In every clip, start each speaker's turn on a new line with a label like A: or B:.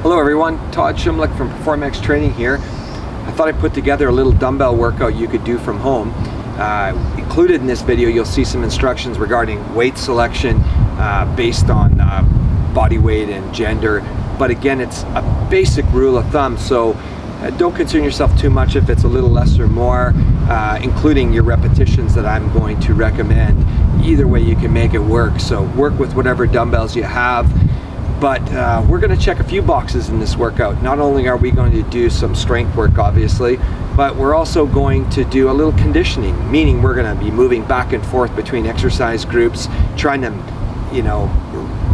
A: Hello everyone, Todd Shumlick from PerformX Training here. I thought I'd put together a little dumbbell workout you could do from home. Included in this video you'll see some instructions regarding weight selection based on body weight and gender, but again it's a basic rule of thumb, so don't concern yourself too much if it's a little less or more, including your repetitions that I'm going to recommend. Either way you can make it work, so work with whatever dumbbells you have. But we're going to check a few boxes in this workout. Not only are we going to do some strength work, obviously, but we're also going to do a little conditioning, meaning we're going to be moving back and forth between exercise groups, trying to,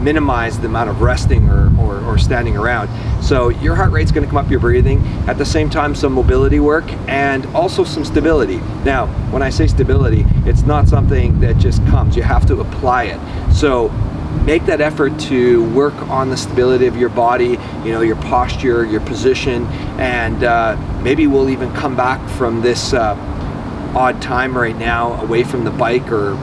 A: minimize the amount of resting or standing around. So your heart rate's going to come up, your breathing, at the same time some mobility work and also some stability. Now, when I say stability, it's not something that just comes, you have to apply it. So make that effort to work on the stability of your body, your posture, your position, and maybe we'll even come back from this odd time right now away from the bike or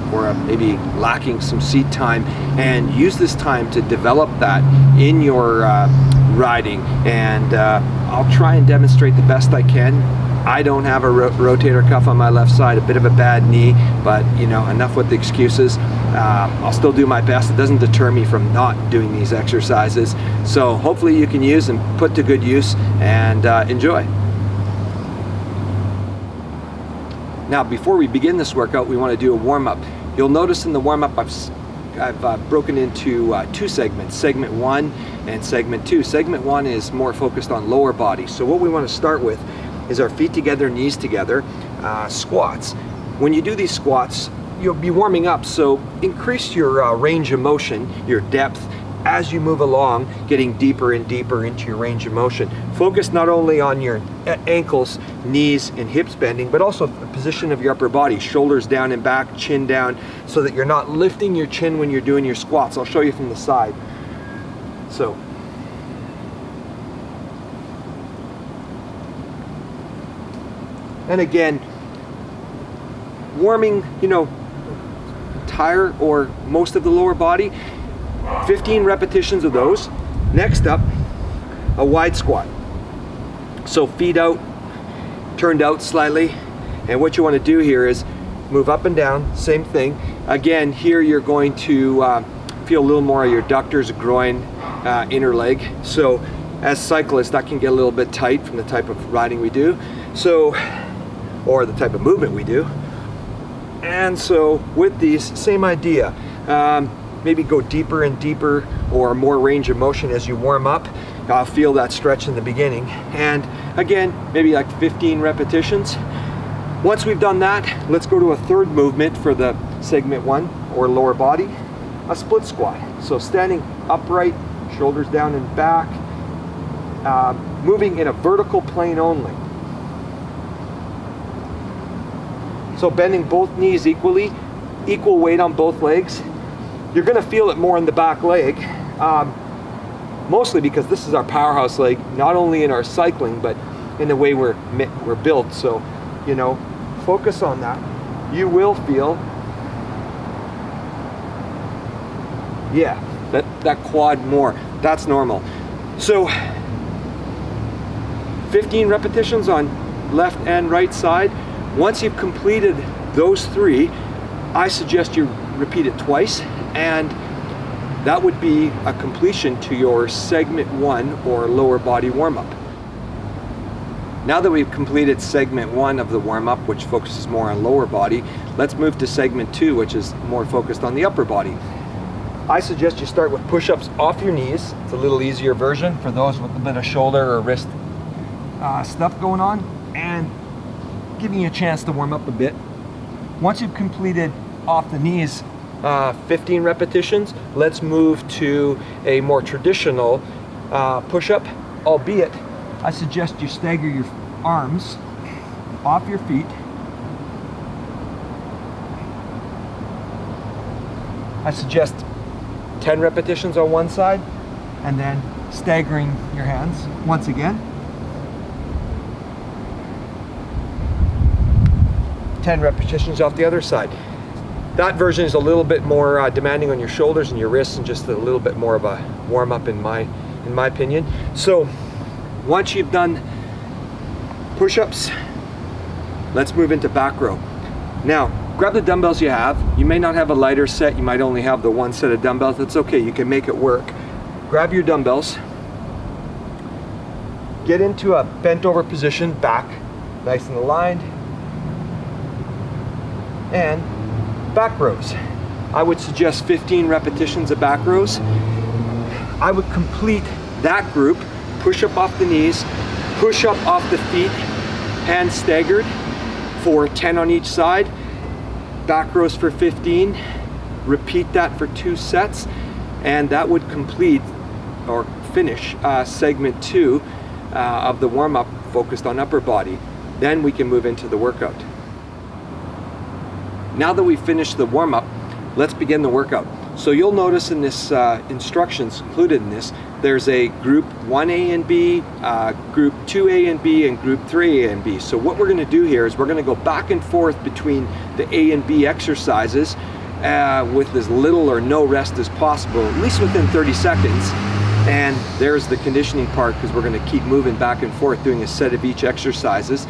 A: maybe lacking some seat time, and use this time to develop that in your riding. And I'll try and demonstrate the best I can. I don't have a rotator cuff on my left side, a bit of a bad knee, but enough with the excuses. I'll still do my best. It doesn't deter me from not doing these exercises. So hopefully you can use and put to good use and enjoy. Now, before we begin this workout, we want to do a warm-up. You'll notice in the warm-up I've broken into two segments, segment 1 and segment 2. Segment 1 is more focused on lower body. So what we want to start with is our feet together, knees together, squats. When you do these squats, you'll be warming up, so increase your range of motion, your depth, as you move along, getting deeper and deeper into your range of motion. Focus not only on your ankles, knees, and hips bending, but also the position of your upper body, shoulders down and back, chin down, so that you're not lifting your chin when you're doing your squats. I'll show you from the side. So, and again, warming, entire or most of the lower body, 15 repetitions of those. Next up, a wide squat. So feet out, turned out slightly, and what you want to do here is move up and down, same thing. Again, here you're going to feel a little more of your adductors, groin, inner leg. So as cyclists, that can get a little bit tight from the type of riding we do, so, or the type of movement we do. And so with these, same idea. Maybe go deeper and deeper or more range of motion as you warm up. Feel that stretch in the beginning. And again, maybe like 15 repetitions. Once we've done that, let's go to a third movement for the segment 1 or lower body, a split squat. So standing upright, shoulders down and back, moving in a vertical plane only. So bending both knees equally, equal weight on both legs. You're going to feel it more in the back leg, mostly because this is our powerhouse leg, not only in our cycling, but in the way we're built. So, focus on that. You will feel, that quad more. That's normal. So, 15 repetitions on left and right side. Once you've completed those 3, I suggest you repeat it twice, and that would be a completion to your segment 1 or lower body warm-up. Now that we've completed segment 1 of the warm-up, which focuses more on lower body, let's move to segment 2, which is more focused on the upper body. I suggest you start with push-ups off your knees. It's a little easier version for those with a bit of shoulder or wrist stuff going on, and giving you a chance to warm up a bit. Once you've completed off the knees 15 repetitions, let's move to a more traditional push-up, albeit I suggest you stagger your arms off your feet. I suggest 10 repetitions on one side and then staggering your hands once again. 10 repetitions off the other side. That version is a little bit more demanding on your shoulders and your wrists, and just a little bit more of a warm-up in my in my opinion. So once you've done push-ups, let's move into back row. Now, grab the dumbbells you have. You may not have a lighter set, you might only have the one set of dumbbells. That's okay, you can make it work. Grab your dumbbells, get into a bent over position, back nice and aligned, and back rows. I would suggest 15 repetitions of back rows. I would complete that group, push up off the knees, push up off the feet, hands staggered for 10 on each side, back rows for 15, repeat that for 2 sets, and that would complete or finish segment 2 of the warm-up focused on upper body. Then we can move into the workout. Now that we've finished the warm-up, let's begin the workout. So you'll notice in this instructions included in this, there's a group 1A and B, group 2A and B, and group 3A and B. So what we're going to do here is we're going to go back and forth between the A and B exercises with as little or no rest as possible, at least within 30 seconds. And there's the conditioning part, because we're going to keep moving back and forth doing a set of each exercises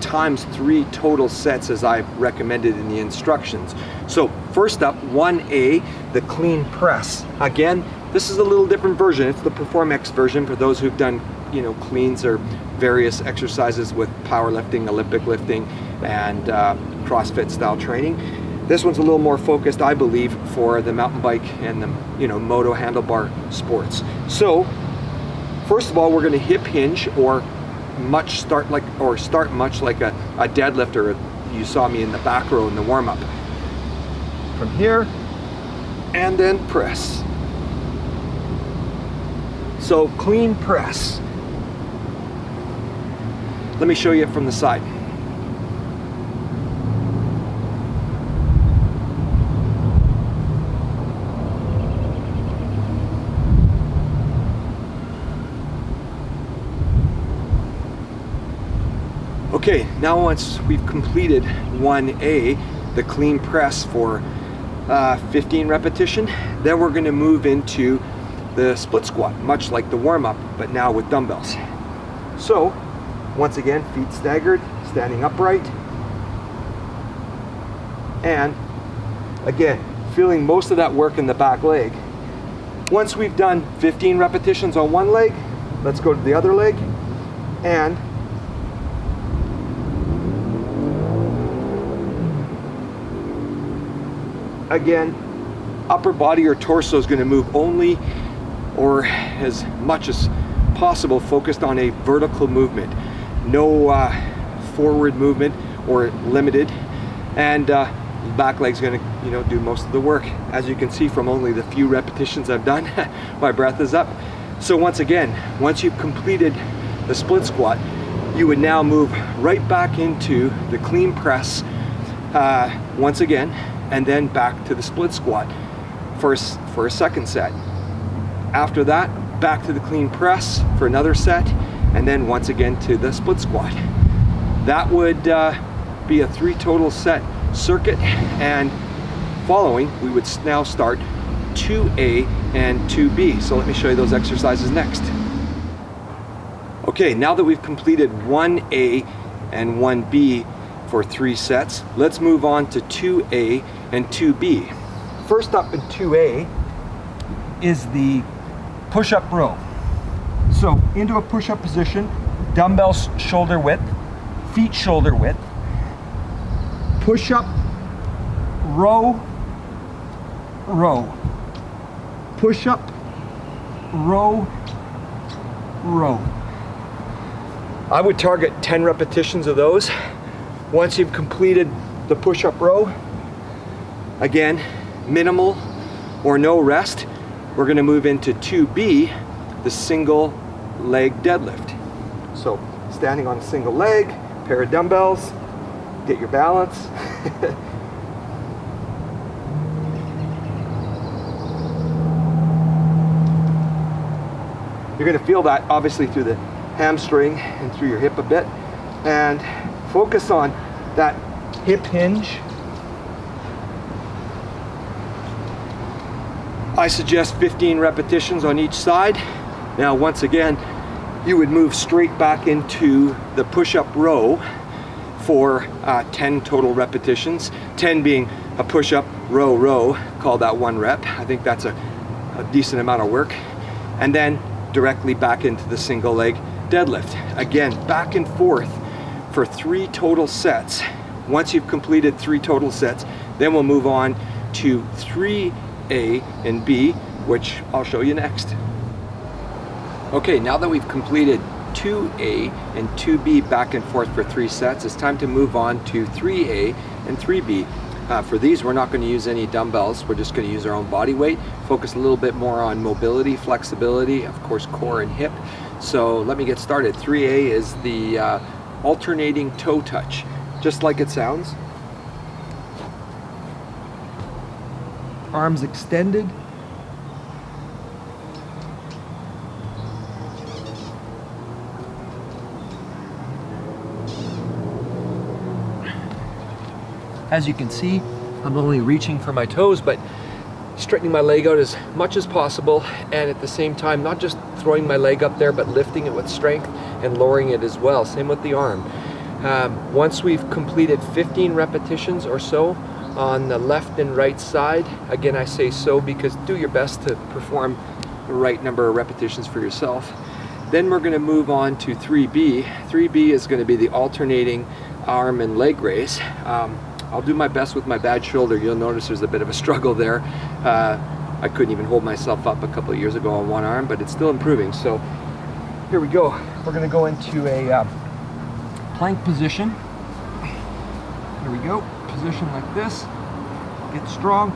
A: times 3 total sets as I've recommended in the instructions. So first up, 1A, the clean press. Again, this is a little different version. It's the PerformX version for those who've done, you know, cleans or various exercises with powerlifting, Olympic lifting, and CrossFit style training. This one's a little more focused, I believe, for the mountain bike and the, you know, moto handlebar sports. So first of all, we're going to hip hinge or start much like a deadlift, or you saw me in the back row in the warm-up. From here, and then press. So clean press. Let me show you from the side. Okay, now once we've completed 1A, the clean press for 15 repetition, then we're going to move into the split squat, much like the warm-up, but now with dumbbells. So, once again, feet staggered, standing upright, and again, feeling most of that work in the back leg. Once we've done 15 repetitions on one leg, let's go to the other leg, and again, upper body or torso is going to move only, or as much as possible, focused on a vertical movement. No forward movement, or limited. And back leg's going to, you know, do most of the work. As you can see from only the few repetitions I've done, my breath is up. So once again, once you've completed the split squat, you would now move right back into the clean press once again, and then back to the split squat for a second set. After that, back to the clean press for another set, and then once again to the split squat. That would be a 3 total set circuit, and following, we would now start 2A and 2B. So let me show you those exercises next. Okay, now that we've completed 1A and 1B for 3 sets, let's move on to 2A and 2B. First up in 2A is the push-up row. So into a push-up position, dumbbells shoulder width, feet shoulder width, push-up, row, row, push-up, row, row. I would target 10 repetitions of those. Once you've completed the push-up row, again, minimal or no rest, we're going to move into 2B, the single leg deadlift. So standing on a single leg, pair of dumbbells, get your balance. You're going to feel that obviously through the hamstring and through your hip a bit, and focus on that hip hinge. I suggest 15 repetitions on each side, Now, once again, you would move straight back into the push-up row for 10 total repetitions, 10 being a push-up, row, row, call that 1 rep. I think that's a decent amount of work. And then directly back into the single leg deadlift. Again, back and forth for 3 total sets. Once you've completed 3 total sets, then we'll move on to 3A and B, which I'll show you next. Okay, now that we've completed 2A and 2B back and forth for 3 sets, it's time to move on to 3A and 3B. For these, we're not going to use any dumbbells. We're just going to use our own body weight, focus a little bit more on mobility, flexibility, of course, core and hip. So let me get started. 3A is the alternating toe touch, just like it sounds. Arms extended. As you can see, I'm only reaching for my toes, but straightening my leg out as much as possible, and at the same time, not just throwing my leg up there, but lifting it with strength and lowering it as well. Same with the arm. Once we've completed 15 repetitions or so on the left and right side, again, I say so because do your best to perform the right number of repetitions for yourself. Then we're going to move on to 3B. 3B is going to be the alternating arm and leg raise. I'll do my best with my bad shoulder. You'll notice there's a bit of a struggle there. I couldn't even hold myself up a couple of years ago on one arm, but it's still improving. So here we go. We're going to go into a plank position. Here we go. Position like this. Get strong.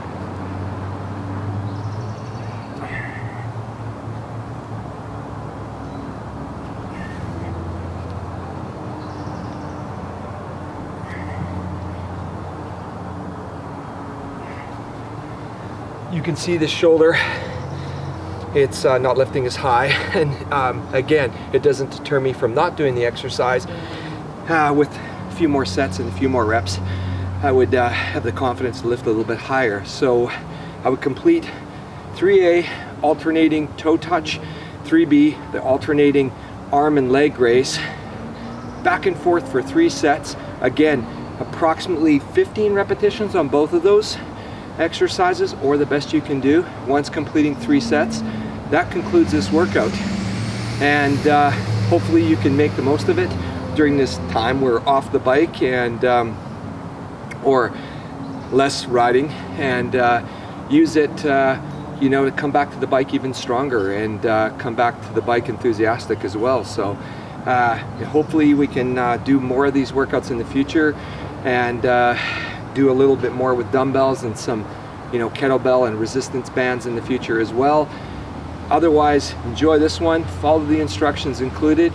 A: You can see the shoulder, it's not lifting as high, and again, it doesn't deter me from not doing the exercise. With a few more sets and a few more reps, I would have the confidence to lift a little bit higher. So I would complete 3A, alternating toe touch, 3B, the alternating arm and leg raise, back and forth for 3 sets. Again, approximately 15 repetitions on both of those exercises, or the best you can do once completing 3 sets. That concludes this workout, and hopefully you can make the most of it during this time we're off the bike and or less riding, and use it to come back to the bike even stronger and come back to the bike enthusiastic as well. So hopefully we can do more of these workouts in the future, and do a little bit more with dumbbells and some kettlebell and resistance bands in the future as well. Otherwise, enjoy this one, follow the instructions included.